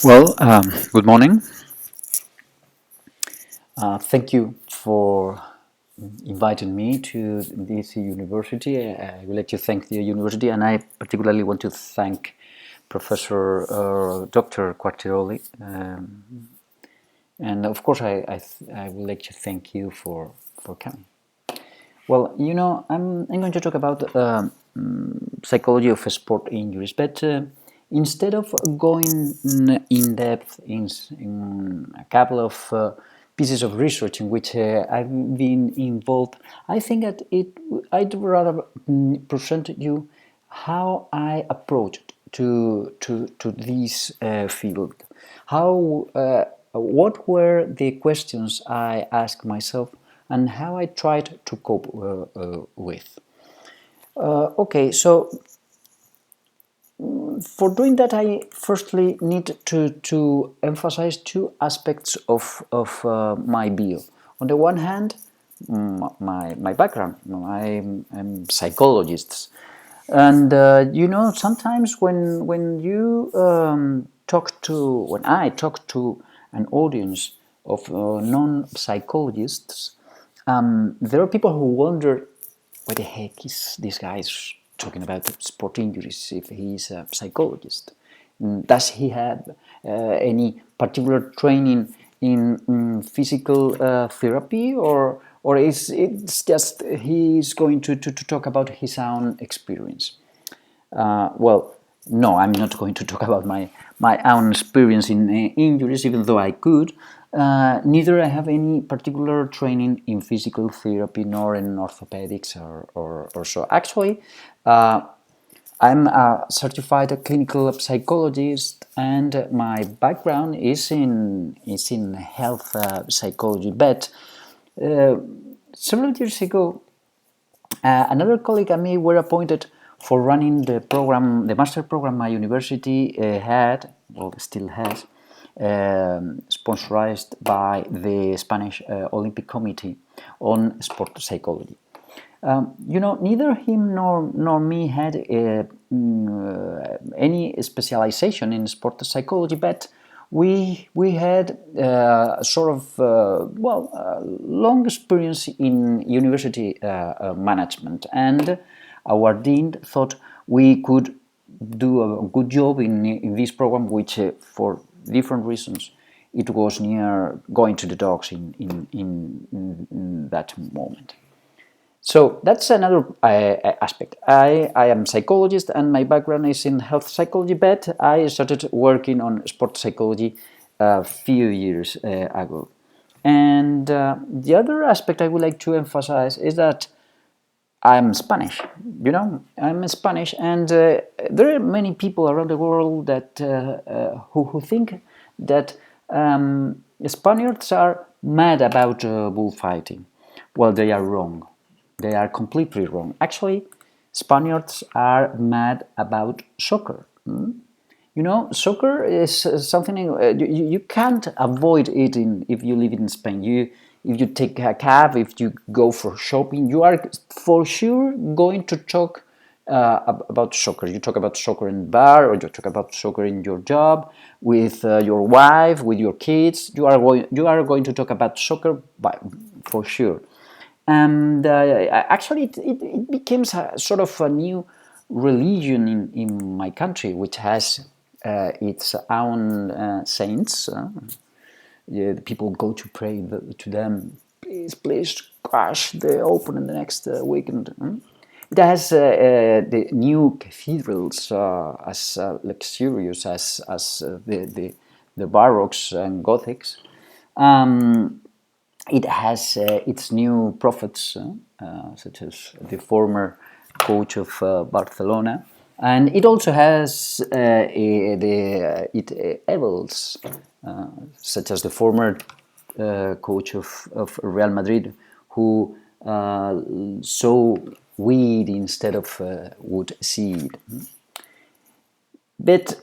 Well, good morning. Thank you for inviting me to this university. I would like to thank the university, and I particularly want to thank Professor Dr. Quartiroli. And of course, I would like to thank you for coming. Well, I'm going to talk about psychology of sport injuries, but instead of going in depth in a couple of pieces of research in which I've been involved, I think that I'd rather present you how I approached to this field, how what were the questions I asked myself, and how I tried to cope with. Okay, so for doing that, I firstly need to emphasize two aspects of my bio. On the one hand, my background. I'm psychologist, and sometimes when I talk to an audience of non-psychologists, there are people who wonder, what the heck is this guy talking about sport injuries if he's a psychologist? Does he have any particular training in physical therapy, or is it's just he's going to talk about his own experience? Well, no, I'm not going to talk about my own experience in injuries, even though I could. Neither I have any particular training in physical therapy nor in orthopedics or so. Actually, I'm a certified clinical psychologist, and my background is in health psychology. But several years ago, another colleague and me were appointed for running the program, the master program my university had, well, still has, sponsored by the Spanish Olympic Committee on sport psychology. Neither him nor me had any specialization in sport psychology, but we had sort of long experience in university management, and our dean thought we could do a good job in this program, which for different reasons it was near going to the dogs in that moment. So that's another aspect. I am a psychologist, and my background is in health psychology, but I started working on sport psychology a few years ago. And the other aspect I would like to emphasize is that I'm Spanish. I'm Spanish, and there are many people around the world that who think that Spaniards are mad about bullfighting. Well, they are wrong. They are completely wrong. Actually, Spaniards are mad about soccer. Soccer is something you can't avoid it if you live in Spain. If you take a cab, if you go for shopping, you are for sure going to talk about soccer. You talk about soccer in the bar, or you talk about soccer in your job, with your wife, with your kids. You are going to talk about soccer for sure. And actually, it became a sort of a new religion in my country, which has its own saints. Yeah, the people go to pray to them. Please crush the opponent the next weekend. It has the new cathedrals as luxurious as the Baroques and Gothics. It has its new prophets, such as the former coach of Barcelona, and it also has evils, such as the former coach of Real Madrid, who sow weed instead of would seed. But